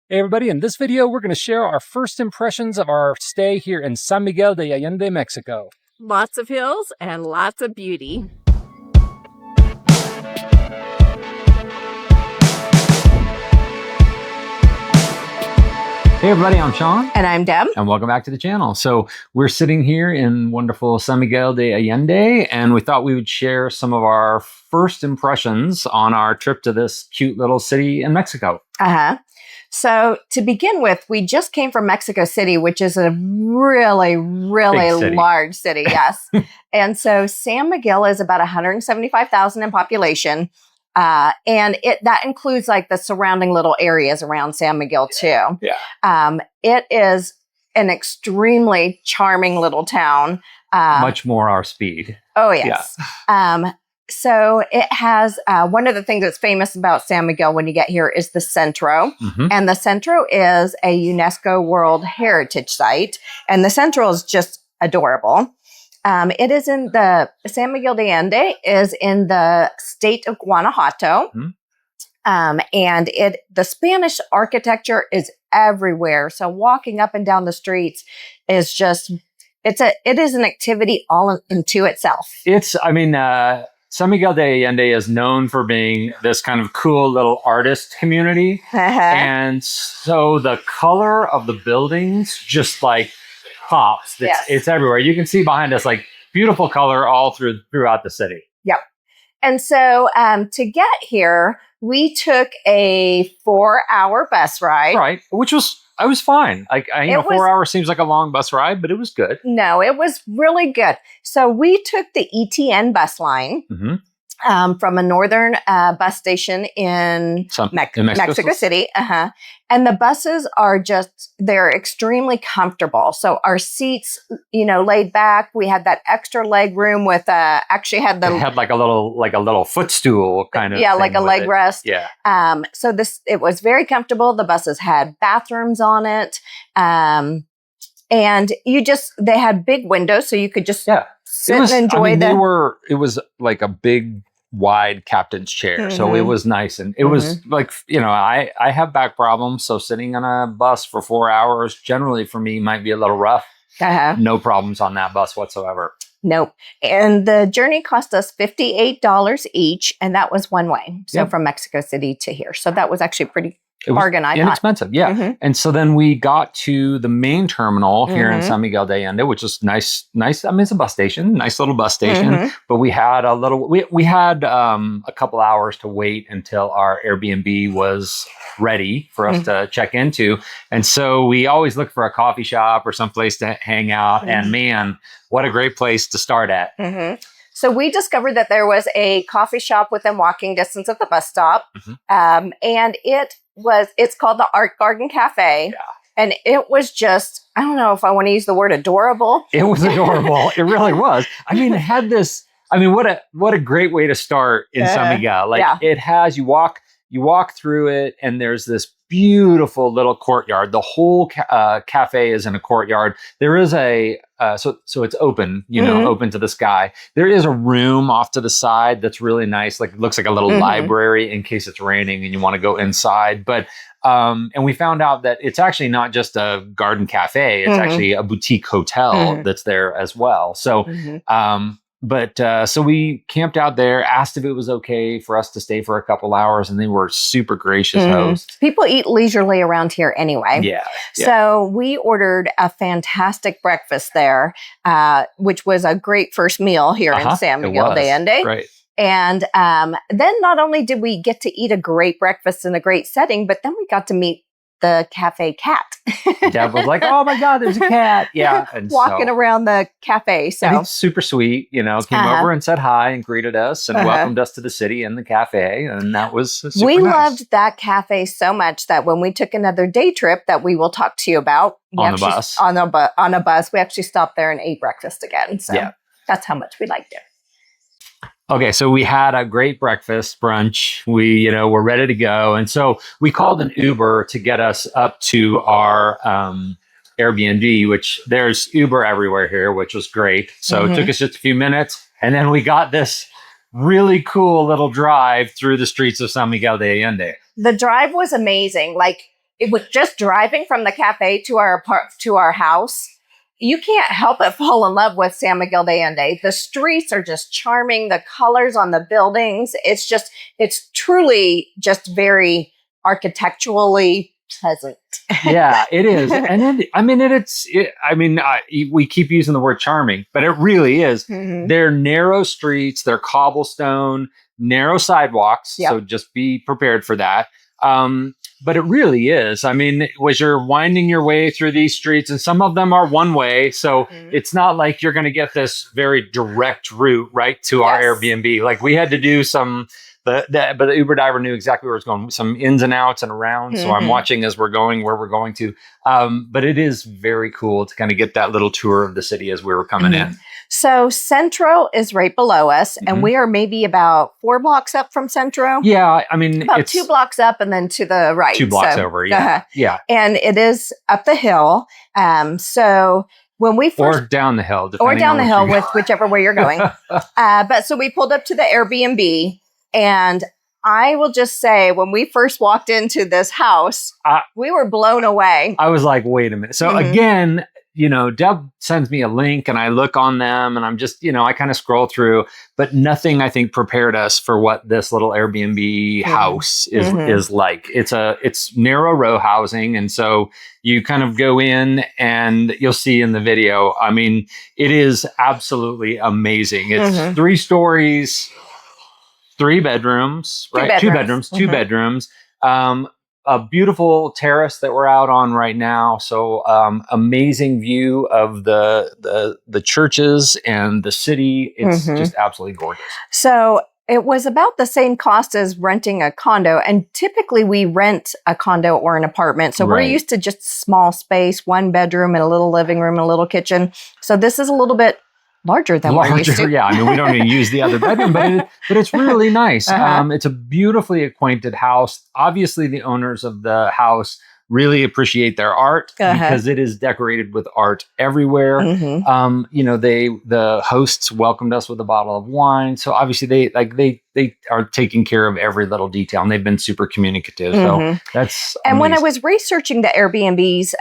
Hey everybody, in this video we're going to share our first impressions of our stay here in San Miguel de Allende, Mexico. Lots of hills and lots of beauty. Hey everybody, I'm Sean. And I'm Deb. And welcome back to the channel. So we're sitting here in wonderful San Miguel de Allende, and we thought we would share some of our first impressions on our trip to this cute little city in Mexico. So to begin with, we just came from Mexico City, which is a really large city. Yes. And so San Miguel is about 175,000 in population. And that includes like the surrounding little areas around San Miguel too. Yeah. It is an extremely charming little town. Much more our speed. Oh, yes. Yeah. So it has, one of the things that's famous about San Miguel when you get here is the Centro. Mm-hmm. And the Centro is a UNESCO World Heritage Site. And the Centro is just adorable. It is in the San Miguel de Allende is in the state of Guanajuato. Mm-hmm. And the Spanish architecture is everywhere. So walking up and down the streets is just, it is an activity all into itself. San Miguel de Allende is known for being this kind of cool little artist community. And so the color of the buildings just like pops. It's everywhere. You can see behind us like beautiful color all throughout the city. Yep. And so to get here, we took a 4-hour bus ride. Right. Which was fine. 4 hours seems like a long bus ride, but it was good. No, it was really good. So we took the ETN bus line from a northern bus station in Mexico City. And the buses are they're extremely comfortable. So our seats, laid back. We had that extra leg room with it had like a little footstool kind of like a leg rest. Yeah. So it was very comfortable. The buses had bathrooms on it. And they had big windows so you could just sit and enjoy it was like a big wide captain's chair. Mm-hmm. So it was nice. And it was like, I have back problems. So sitting on a bus for 4 hours generally for me might be a little rough. No problems on that bus whatsoever. Nope. And the journey cost us $58 each. And that was one way. So from Mexico City to here. So that was actually pretty bargain, I thought. Inexpensive, yeah. Mm-hmm. And so then we got to the main terminal here in San Miguel de Allende, which is nice. I mean, it's a bus station, nice little bus station. But we had a couple hours to wait until our Airbnb was ready for us to check into. And so we always look for a coffee shop or someplace to hang out. And man, what a great place to start at. So we discovered that there was a coffee shop within walking distance of the bus stop. And it's called the Art Garden Cafe. Yeah. And it was just, I don't know if I want to use the word adorable. It was adorable. It really was. I mean, it had this, what a great way to start in San Miguel. It has, you walk through it and there's this beautiful little courtyard. The whole cafe is in a courtyard. There is so it's open, open to the sky. There is a room off to the side that's really nice. Like it looks like a little library in case it's raining and you want to go inside. But and we found out that it's actually not just a garden cafe. It's actually a boutique hotel that's there as well. So so we camped out there, asked if it was okay for us to stay for a couple hours, and they were super gracious hosts. People eat leisurely around here anyway. Yeah. So we ordered a fantastic breakfast there, which was a great first meal here in San Miguel de Allende. Right. And then not only did we get to eat a great breakfast in a great setting, but then we got to meet the cafe cat. Deb was like, "Oh my God, there's a cat!" Yeah, and walking around the cafe. So he's super sweet. Came over and said hi and greeted us and welcomed us to the city and the cafe, and that was super we nice. Loved that cafe so much that when we took another day trip that we will talk to you about on a bus, we actually stopped there and ate breakfast again. So that's how much we liked it. Okay, so we had a great breakfast brunch. We, were ready to go. And so we called an Uber to get us up to our Airbnb, which there's Uber everywhere here, which was great. So it took us just a few minutes. And then we got this really cool little drive through the streets of San Miguel de Allende. The drive was amazing. Like it was just driving from the cafe to our house. You can't help but fall in love with San Miguel de Allende. The streets are just charming. The colors on the buildings. It's truly just very architecturally pleasant. Yeah, it is. And then, we keep using the word charming, but it really is. Mm-hmm. They're narrow streets. They're cobblestone, narrow sidewalks. Yep. So just be prepared for that. But it really is. I mean, as you're winding your way through these streets, and some of them are one way, so it's not like you're going to get this very direct route right to our Airbnb. Like we had to do but the Uber driver knew exactly where it was going, some ins and outs and around. So I'm watching as we're going where we're going to. But it is very cool to kind of get that little tour of the city as we were coming in. So Centro is right below us, and we are maybe about 4 blocks up from Centro. Yeah, I mean, about it's 2 blocks up and then to the right. 2 blocks over, yeah. Yeah. And it is up the hill. So when we first... Or down the hill. Or down the hill, whichever way you're going. But so we pulled up to the Airbnb, and I will just say, when we first walked into this house, we were blown away. I was like, wait a minute. So again... Deb sends me a link and I look on them and I'm just, I kind of scroll through, but nothing I think prepared us for what this little Airbnb house is like. It's narrow row housing. And so you kind of go in and you'll see in the video, I mean, it is absolutely amazing. It's 3 stories, 3 bedrooms, right? 2 bedrooms, 2 bedrooms. A beautiful terrace that we're out on right now. So amazing view of the churches and the city. It's just absolutely gorgeous. So it was about the same cost as renting a condo. And typically we rent a condo or an apartment. So we're used to just small space, 1 bedroom and a little living room and a little kitchen. So this is a little bit larger than we're used to. Yeah, I mean, we don't even use the other bedroom, but it's really nice. It's a beautifully acquainted house. Obviously, the owners of the house really appreciate their art because it is decorated with art everywhere. The hosts welcomed us with a bottle of wine. So obviously they are taking care of every little detail, and they've been super communicative. So that's and amazing. When I was researching the Airbnbs,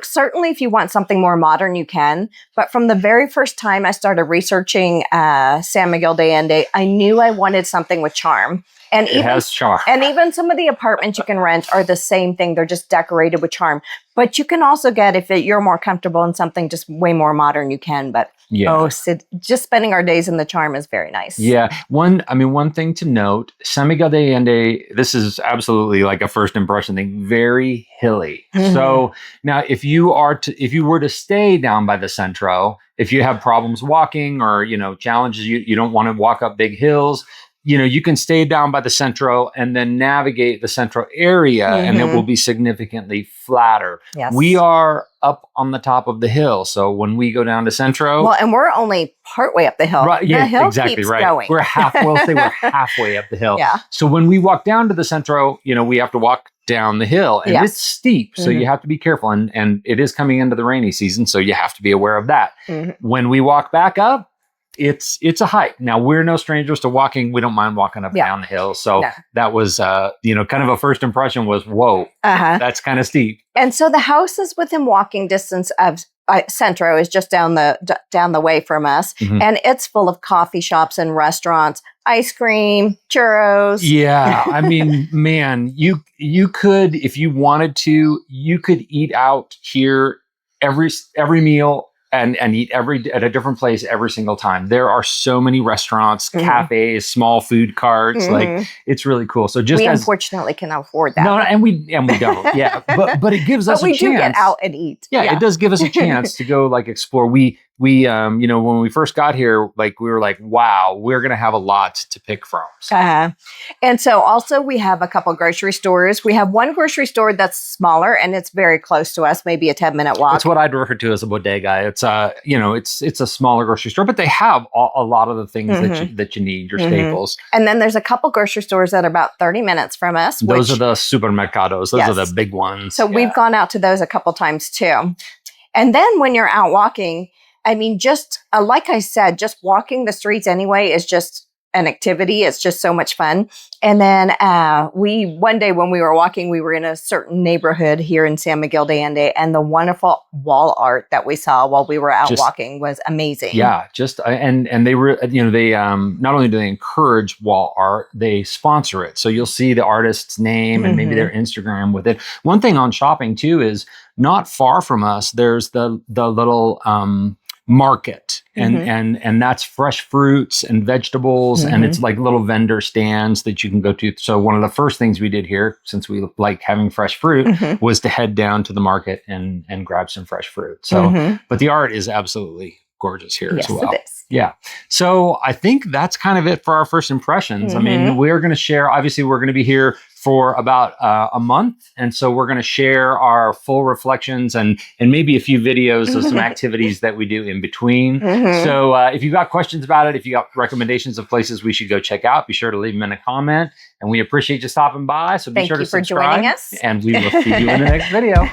certainly if you want something more modern, you can. But from the very first time I started researching San Miguel de Allende, I knew I wanted something with charm. And it has charm. And even some of the apartments you can rent are the same thing. They're just decorated with charm. But you can also get, if you're more comfortable in something just way more modern, you can. But just spending our days in the charm is very nice. Yeah. One thing to note, San Miguel de Allende, this is absolutely like a first impression thing, very hilly. So now if you were to stay down by the Centro, if you have problems walking or, challenges, you don't want to walk up big hills, you can stay down by the Centro and then navigate the Centro area and it will be significantly flatter. Yes. We are up on the top of the hill. So when we go down to Centro. Well, and we're only partway up the hill. Right, the hill keeps going. We'll say we're halfway up the hill. Yeah. So when we walk down to the Centro, we have to walk down the hill and it's steep. So you have to be careful. And it is coming into the rainy season. So you have to be aware of that. When we walk back up, it's a hike. Now, we're no strangers to walking. We don't mind walking up and down the hill. So that was, kind of a first impression was, whoa, that's kind of steep. And so the house is within walking distance of Centro, is just down the way from us. And it's full of coffee shops and restaurants, ice cream, churros. Yeah. I mean, man, you could, if you wanted to, you could eat out here every meal and eat at a different place every single time. There are so many restaurants, cafes, small food carts. Like, it's really cool. So we unfortunately cannot afford that. No, and we don't. Yeah, but it gives us a chance. But we do get out and eat. Yeah, it does give us a chance to go explore. We when we first got here, we were like, wow, we're going to have a lot to pick from. So. And so also we have a couple grocery stores. We have one grocery store that's smaller and it's very close to us, maybe a 10-minute walk. That's what I'd refer to as a bodega. It's it's a smaller grocery store, but they have a lot of the things that you need, your staples. And then there's a couple grocery stores that are about 30 minutes from us. Those are the supermercados. Those are the big ones. So we've gone out to those a couple times too. And then when you're out walking, I mean, just like I said, just walking the streets anyway is just an activity. It's just so much fun. And then one day when we were walking, we were in a certain neighborhood here in San Miguel de Allende, and the wonderful wall art that we saw while we were out walking was amazing. Yeah, and they were, they not only do they encourage wall art, they sponsor it. So you'll see the artist's name and maybe their Instagram with it. One thing on shopping too is not far from us, there's the little market, and that's fresh fruits and vegetables, and it's like little vendor stands that you can go to. So one of the first things we did here, since we like having fresh fruit, was to head down to the market and grab some fresh fruit. So, but the art is absolutely gorgeous here as well. It is. Yeah. So I think that's kind of it for our first impressions. I mean, we're going to share, obviously we're going to be here for about a month. And so we're going to share our full reflections and maybe a few videos of some activities that we do in between. So if you've got questions about it, if you got recommendations of places we should go check out, be sure to leave them in a comment. And we appreciate you stopping by. So be sure to subscribe. Thank you for joining us. And we will see you in the next video.